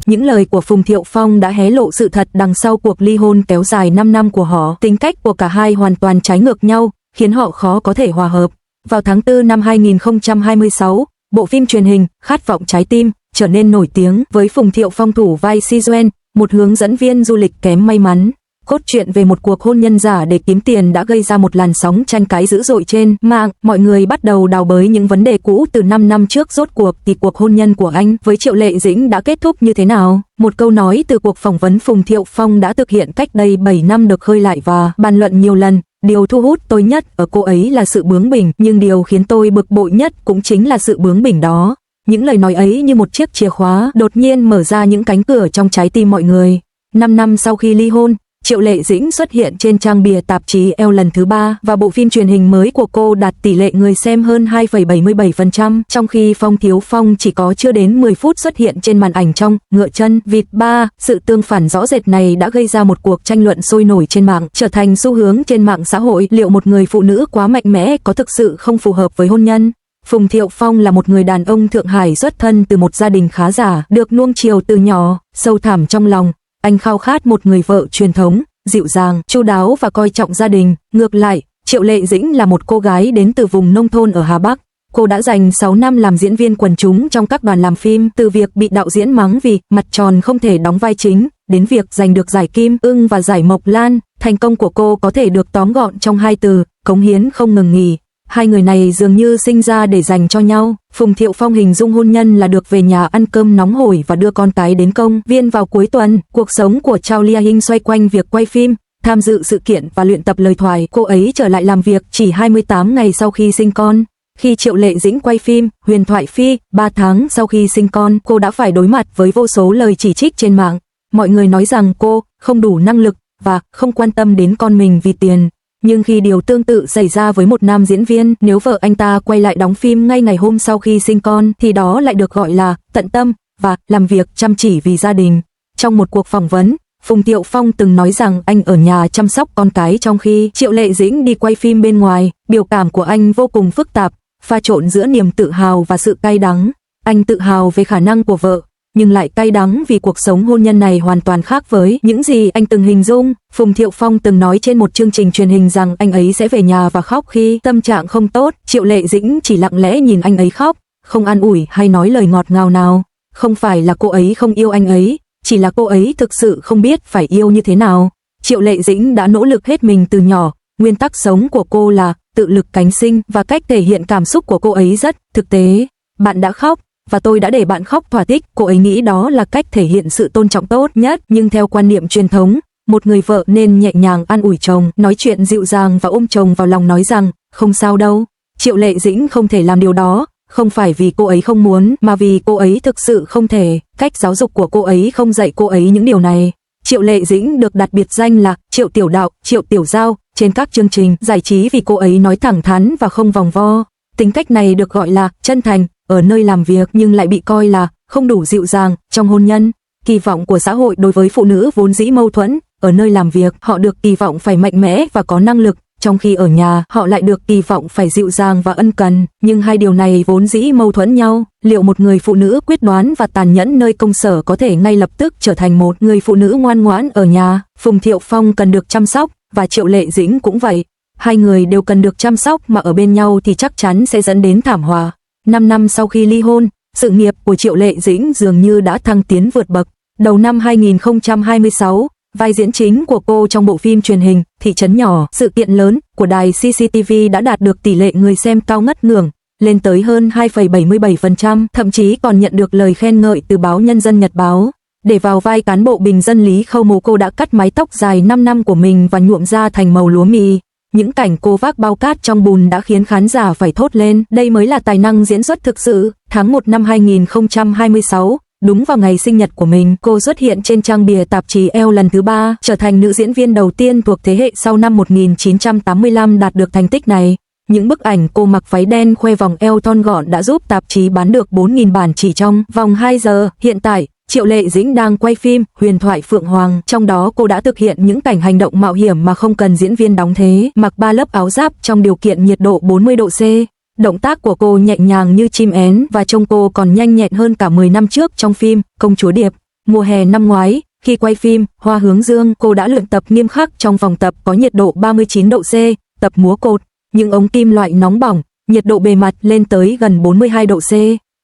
Những lời của Phùng Thiệu Phong đã hé lộ sự thật đằng sau cuộc ly hôn kéo dài 5 năm của họ. Tính cách của cả hai hoàn toàn trái ngược nhau, khiến họ khó có thể hòa hợp. Vào tháng 4 năm 2026, bộ phim truyền hình Khát vọng trái tim trở nên nổi tiếng với Phùng Thiệu Phong thủ vai Si Duyen, một hướng dẫn viên du lịch kém may mắn. Cốt truyện về một cuộc hôn nhân giả để kiếm tiền đã gây ra một làn sóng tranh cãi dữ dội trên mạng. Mọi người bắt đầu đào bới những vấn đề cũ từ 5 năm trước. Rốt cuộc thì cuộc hôn nhân của anh với Triệu Lệ Dĩnh đã kết thúc như thế nào? Một câu nói từ cuộc phỏng vấn Phùng Thiệu Phong đã thực hiện cách đây 7 năm được khơi lại và bàn luận nhiều lần. Điều thu hút tôi nhất ở cô ấy là sự bướng bỉnh, nhưng điều khiến tôi bực bội nhất cũng chính là sự bướng bỉnh đó. Những lời nói ấy như một chiếc chìa khóa đột nhiên mở ra những cánh cửa trong trái tim mọi người. 5 năm sau khi ly hôn, Triệu Lệ Dĩnh xuất hiện trên trang bìa tạp chí Elle lần thứ 3 và bộ phim truyền hình mới của cô đạt tỷ lệ người xem hơn 2,77%, trong khi Phong Thiếu Phong chỉ có chưa đến 10 phút xuất hiện trên màn ảnh trong Ngựa Chân Vịt 3. Sự tương phản rõ rệt này đã gây ra một cuộc tranh luận sôi nổi trên mạng, trở thành xu hướng trên mạng xã hội. Liệu một người phụ nữ quá mạnh mẽ có thực sự không phù hợp với hôn nhân? Phùng Thiệu Phong là một người đàn ông Thượng Hải xuất thân từ một gia đình khá giả, được nuông chiều từ nhỏ. Sâu thẳm trong lòng, anh khao khát một người vợ truyền thống, dịu dàng, chu đáo và coi trọng gia đình. Ngược lại, Triệu Lệ Dĩnh là một cô gái đến từ vùng nông thôn ở Hà Bắc. Cô đã dành 6 năm làm diễn viên quần chúng trong các đoàn làm phim, từ việc bị đạo diễn mắng vì mặt tròn không thể đóng vai chính, đến việc giành được giải Kim Ưng và giải Mộc Lan. Thành công của cô có thể được tóm gọn trong 2 từ: cống hiến không ngừng nghỉ. Hai người này dường như sinh ra để dành cho nhau. Phùng Thiệu Phong hình dung hôn nhân là được về nhà ăn cơm nóng hổi và đưa con cái đến công viên vào cuối tuần. Cuộc sống của Chao Lia Hinh xoay quanh việc quay phim, tham dự sự kiện và luyện tập lời thoại. Cô ấy trở lại làm việc chỉ 28 ngày sau khi sinh con. Khi Triệu Lệ Dĩnh quay phim Huyền Thoại Phi, 3 tháng sau khi sinh con, cô đã phải đối mặt với vô số lời chỉ trích trên mạng. Mọi người nói rằng cô không đủ năng lực và không quan tâm đến con mình vì tiền. Nhưng khi điều tương tự xảy ra với một nam diễn viên, nếu vợ anh ta quay lại đóng phim ngay ngày hôm sau khi sinh con, thì đó lại được gọi là tận tâm và làm việc chăm chỉ vì gia đình. Trong một cuộc phỏng vấn, Phùng Thiệu Phong từng nói rằng anh ở nhà chăm sóc con cái trong khi Triệu Lệ Dĩnh đi quay phim bên ngoài. Biểu cảm của anh vô cùng phức tạp, pha trộn giữa niềm tự hào và sự cay đắng. Anh tự hào về khả năng của vợ, nhưng lại cay đắng vì cuộc sống hôn nhân này hoàn toàn khác với những gì anh từng hình dung. Phùng Thiệu Phong từng nói trên một chương trình truyền hình rằng anh ấy sẽ về nhà và khóc khi tâm trạng không tốt. Triệu Lệ Dĩnh chỉ lặng lẽ nhìn anh ấy khóc, không an ủi hay nói lời ngọt ngào nào. Không phải là cô ấy không yêu anh ấy, chỉ là cô ấy thực sự không biết phải yêu như thế nào. Triệu Lệ Dĩnh đã nỗ lực hết mình từ nhỏ. Nguyên tắc sống của cô là tự lực cánh sinh và cách thể hiện cảm xúc của cô ấy rất thực tế. Bạn đã khóc và tôi đã để bạn khóc thỏa thích. Cô ấy nghĩ đó là cách thể hiện sự tôn trọng tốt nhất, nhưng theo quan niệm truyền thống, một người vợ nên nhẹ nhàng an ủi chồng, nói chuyện dịu dàng và ôm chồng vào lòng nói rằng không sao đâu. Triệu Lệ Dĩnh không thể làm điều đó, không phải vì cô ấy không muốn mà vì cô ấy thực sự không thể. Cách giáo dục của cô ấy không dạy cô ấy những điều này. Triệu Lệ Dĩnh được đặt biệt danh là Triệu Tiểu Đạo, Triệu Tiểu Giao trên các chương trình giải trí vì cô ấy nói thẳng thắn và không vòng vo. Tính cách này được gọi là chân thành ở nơi làm việc nhưng lại bị coi là không đủ dịu dàng trong hôn nhân. Kỳ vọng của xã hội đối với phụ nữ vốn dĩ mâu thuẫn. Ở nơi làm việc, họ được kỳ vọng phải mạnh mẽ và có năng lực, trong khi ở nhà, họ lại được kỳ vọng phải dịu dàng và ân cần. Nhưng hai điều này vốn dĩ mâu thuẫn nhau. Liệu một người phụ nữ quyết đoán và tàn nhẫn nơi công sở có thể ngay lập tức trở thành một người phụ nữ ngoan ngoãn ở nhà? Phùng Thiệu Phong cần được chăm sóc, và Triệu Lệ Dĩnh cũng vậy. Hai người đều cần được chăm sóc, mà ở bên nhau thì chắc chắn sẽ dẫn đến thảm họa. 5 năm sau khi ly hôn, sự nghiệp của Triệu Lệ Dĩnh dường như đã thăng tiến vượt bậc. Đầu năm 2026, vai diễn chính của cô trong bộ phim truyền hình Thị trấn nhỏ, sự kiện lớn của đài CCTV đã đạt được tỷ lệ người xem cao ngất ngưỡng, lên tới hơn 2,77%, thậm chí còn nhận được lời khen ngợi từ báo Nhân dân Nhật báo. Để vào vai cán bộ bình dân Lý Khâu Mố, cô đã cắt mái tóc dài 5 năm của mình và nhuộm da thành màu lúa mì. Những cảnh cô vác bao cát trong bùn đã khiến khán giả phải thốt lên, đây mới là tài năng diễn xuất thực sự. Tháng 1 năm 2026, đúng vào ngày sinh nhật của mình, cô xuất hiện trên trang bìa tạp chí Elle lần thứ 3, trở thành nữ diễn viên đầu tiên thuộc thế hệ sau năm 1985 đạt được thành tích này. Những bức ảnh cô mặc váy đen khoe vòng eo thon gọn đã giúp tạp chí bán được 4.000 bản chỉ trong vòng 2 giờ. Hiện tại, Triệu Lệ Dĩnh đang quay phim Huyền Thoại Phượng Hoàng, trong đó cô đã thực hiện những cảnh hành động mạo hiểm mà không cần diễn viên đóng thế, mặc 3 lớp áo giáp trong điều kiện nhiệt độ 40 độ C. Động tác của cô nhẹ nhàng như chim én và trông cô còn nhanh nhẹn hơn cả 10 năm trước trong phim Công chúa Điệp. Mùa hè năm ngoái, khi quay phim Hoa Hướng Dương, cô đã luyện tập nghiêm khắc trong phòng tập có nhiệt độ 39 độ C, tập múa cột, những ống kim loại nóng bỏng, nhiệt độ bề mặt lên tới gần 42 độ C,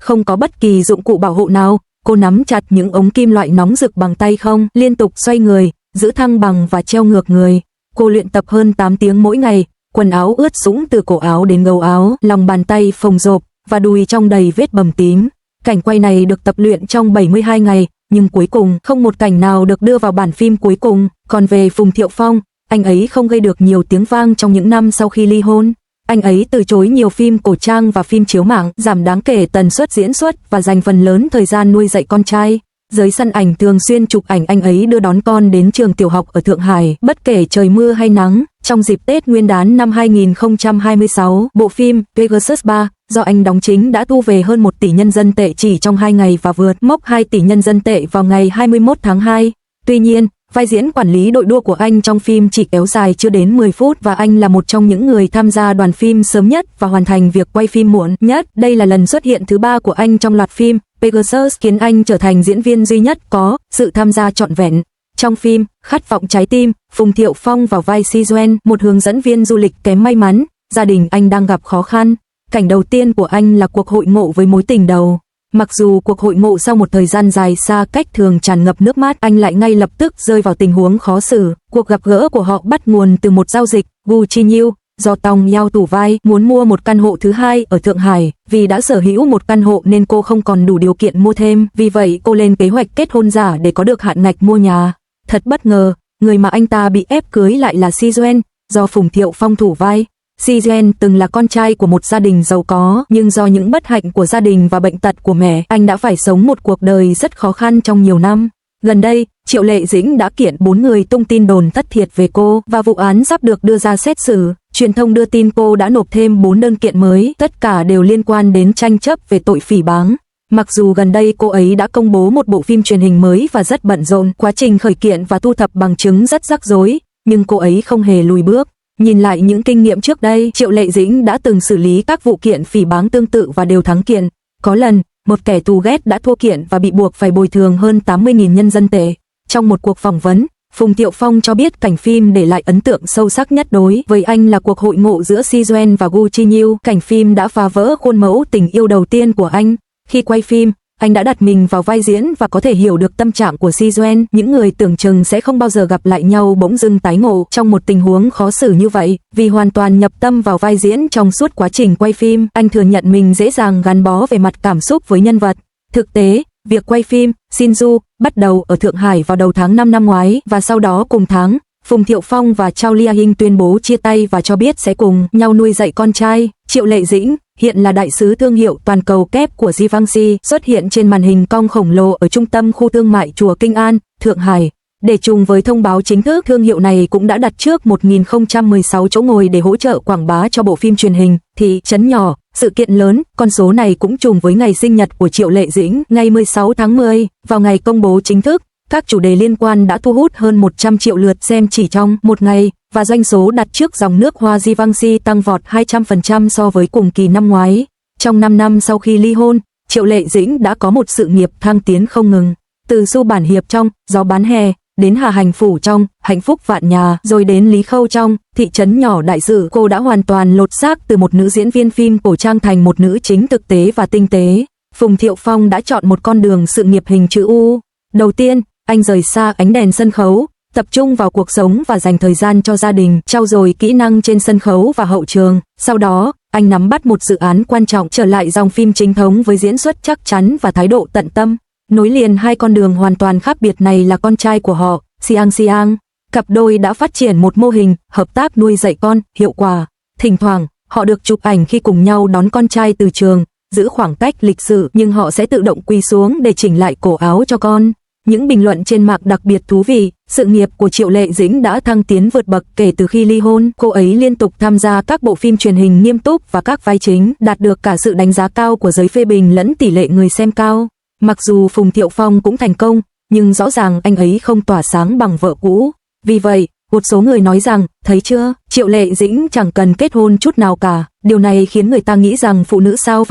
không có bất kỳ dụng cụ bảo hộ nào, cô nắm chặt những ống kim loại nóng rực bằng tay không, liên tục xoay người, giữ thăng bằng và treo ngược người. Cô luyện tập hơn 8 tiếng mỗi ngày, quần áo ướt sũng từ cổ áo đến gấu áo, lòng bàn tay phồng rộp và đùi trong đầy vết bầm tím. Cảnh quay này được tập luyện trong 72 ngày, nhưng cuối cùng không một cảnh nào được đưa vào bản phim cuối cùng. Còn về Phùng Thiệu Phong, anh ấy không gây được nhiều tiếng vang trong những năm sau khi ly hôn. Anh ấy từ chối nhiều phim cổ trang và phim chiếu mạng, giảm đáng kể tần suất diễn xuất và dành phần lớn thời gian nuôi dạy con trai. Giới săn ảnh thường xuyên chụp ảnh anh ấy đưa đón con đến trường tiểu học ở Thượng Hải, bất kể trời mưa hay nắng. Trong dịp Tết Nguyên đán năm 2026, bộ phim Pegasus 3 do anh đóng chính đã thu về hơn 1 tỷ nhân dân tệ chỉ trong 2 ngày và vượt mốc 2 tỷ nhân dân tệ vào ngày 21 tháng 2. Tuy nhiên, vai diễn quản lý đội đua của anh trong phim chỉ kéo dài chưa đến 10 phút và anh là một trong những người tham gia đoàn phim sớm nhất và hoàn thành việc quay phim muộn nhất. Đây là lần xuất hiện thứ 3 của anh trong loạt phim Pegasus, khiến anh trở thành diễn viên duy nhất có sự tham gia trọn vẹn. Trong phim Khát vọng trái tim, Phùng Thiệu Phong vào vai Si Duan, một hướng dẫn viên du lịch kém may mắn, gia đình anh đang gặp khó khăn. Cảnh đầu tiên của anh là cuộc hội ngộ với mối tình đầu. Mặc dù cuộc hội ngộ sau một thời gian dài xa cách thường tràn ngập nước mắt, anh lại ngay lập tức rơi vào tình huống khó xử. Cuộc gặp gỡ của họ bắt nguồn từ một giao dịch. Gu Chi Nhiêu, do Tòng Yao tủ vai, muốn mua một căn hộ thứ hai ở Thượng Hải. Vì đã sở hữu một căn hộ nên cô không còn đủ điều kiện mua thêm. Vì vậy cô lên kế hoạch kết hôn giả để có được hạn ngạch mua nhà. Thật bất ngờ, người mà anh ta bị ép cưới lại là Si Duan, do Phùng Thiệu Phong thủ vai. Si Duan từng là con trai của một gia đình giàu có, nhưng do những bất hạnh của gia đình và bệnh tật của mẹ, anh đã phải sống một cuộc đời rất khó khăn trong nhiều năm. Gần đây, Triệu Lệ Dĩnh đã kiện 4 người tung tin đồn thất thiệt về cô và vụ án sắp được đưa ra xét xử. Truyền thông đưa tin cô đã nộp thêm 4 đơn kiện mới, tất cả đều liên quan đến tranh chấp về tội phỉ báng. Mặc dù gần đây cô ấy đã công bố một bộ phim truyền hình mới và rất bận rộn, quá trình khởi kiện và thu thập bằng chứng rất rắc rối, nhưng cô ấy không hề lùi bước. Nhìn lại những kinh nghiệm trước đây, Triệu Lệ Dĩnh đã từng xử lý các vụ kiện phỉ báng tương tự và đều thắng kiện. Có lần, một kẻ thù ghét đã thua kiện và bị buộc phải bồi thường hơn 80.000 nhân dân tệ. Trong một cuộc phỏng vấn, Phùng Thiệu Phong cho biết cảnh phim để lại ấn tượng sâu sắc nhất đối với anh là cuộc hội ngộ giữa Si Duan và Gu Chi Nhiêu. Cảnh phim đã phá vỡ khuôn mẫu tình yêu đầu tiên của anh. Khi quay phim, anh đã đặt mình vào vai diễn và có thể hiểu được tâm trạng của Si Duan. Những người tưởng chừng sẽ không bao giờ gặp lại nhau bỗng dưng tái ngộ trong một tình huống khó xử như vậy. Vì hoàn toàn nhập tâm vào vai diễn trong suốt quá trình quay phim, anh thừa nhận mình dễ dàng gắn bó về mặt cảm xúc với nhân vật. Thực tế, việc quay phim Shinju bắt đầu ở Thượng Hải vào đầu tháng 5 năm ngoái và sau đó cùng tháng, Phùng Thiệu Phong và Châu Lia Hinh tuyên bố chia tay và cho biết sẽ cùng nhau nuôi dạy con trai. Triệu Lệ Dĩnh, hiện là đại sứ thương hiệu toàn cầu kép của Givenchy, xuất hiện trên màn hình cong khổng lồ ở trung tâm khu thương mại Chùa Kinh An, Thượng Hải. Để trùng với thông báo chính thức, thương hiệu này cũng đã đặt trước 1016 chỗ ngồi để hỗ trợ quảng bá cho bộ phim truyền hình Thị trấn nhỏ. Sự kiện lớn, con số này cũng trùng với ngày sinh nhật của Triệu Lệ Dĩnh, ngày 16 tháng 10, vào ngày công bố chính thức. Các chủ đề liên quan đã thu hút hơn 100 triệu lượt xem chỉ trong một ngày, và doanh số đặt trước dòng nước hoa Givenchy tăng vọt 200% so với cùng kỳ năm ngoái. Trong 5 năm sau khi ly hôn, Triệu Lệ Dĩnh đã có một sự nghiệp thăng tiến không ngừng. Từ Su Bản Hiệp trong Gió Bán Hè, đến Hà Hành Phủ trong Hạnh Phúc Vạn Nhà, rồi đến Lý Khâu trong Thị trấn nhỏ đại sự, cô đã hoàn toàn lột xác từ một nữ diễn viên phim cổ trang thành một nữ chính thực tế và tinh tế. Phùng Thiệu Phong đã chọn một con đường sự nghiệp hình chữ U. Đầu tiên, anh rời xa ánh đèn sân khấu, tập trung vào cuộc sống và dành thời gian cho gia đình, trau dồi kỹ năng trên sân khấu và hậu trường. Sau đó, anh nắm bắt một dự án quan trọng, trở lại dòng phim chính thống với diễn xuất chắc chắn và thái độ tận tâm. Nối liền hai con đường hoàn toàn khác biệt này là con trai của họ, Xiang Xiang. Cặp đôi đã phát triển một mô hình hợp tác nuôi dạy con hiệu quả. Thỉnh thoảng, họ được chụp ảnh khi cùng nhau đón con trai từ trường, giữ khoảng cách lịch sự, nhưng họ sẽ tự động quỳ xuống để chỉnh lại cổ áo cho con. Những bình luận trên mạng đặc biệt thú vị. Sự nghiệp của Triệu Lệ Dĩnh đã thăng tiến vượt bậc kể từ khi ly hôn. Cô ấy liên tục tham gia các bộ phim truyền hình nghiêm túc và các vai chính, đạt được cả sự đánh giá cao của giới phê bình lẫn tỷ lệ người xem cao. Mặc dù Phùng Thiệu Phong cũng thành công, nhưng rõ ràng anh ấy không tỏa sáng bằng vợ cũ. Vì vậy, một số người nói rằng, thấy chưa, Triệu Lệ Dĩnh chẳng cần kết hôn chút nào cả. Điều này khiến người ta nghĩ rằng phụ nữ sao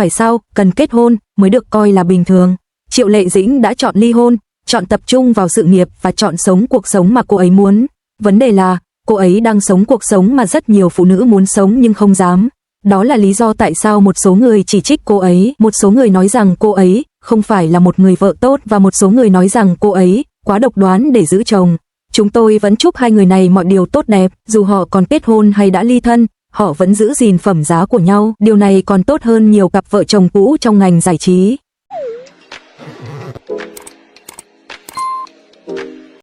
cần kết hôn mới được coi là bình thường. Triệu Lệ Dĩnh đã chọn ly hôn, chọn tập trung vào sự nghiệp và chọn sống cuộc sống mà cô ấy muốn. Vấn đề là, cô ấy đang sống cuộc sống mà rất nhiều phụ nữ muốn sống nhưng không dám. Đó là lý do tại sao một số người chỉ trích cô ấy, một số người nói rằng cô ấy không phải là một người vợ tốt và một số người nói rằng cô ấy quá độc đoán để giữ chồng. Chúng tôi vẫn chúc hai người này mọi điều tốt đẹp, dù họ còn kết hôn hay đã ly thân, họ vẫn giữ gìn phẩm giá của nhau. Điều này còn tốt hơn nhiều cặp vợ chồng cũ trong ngành giải trí.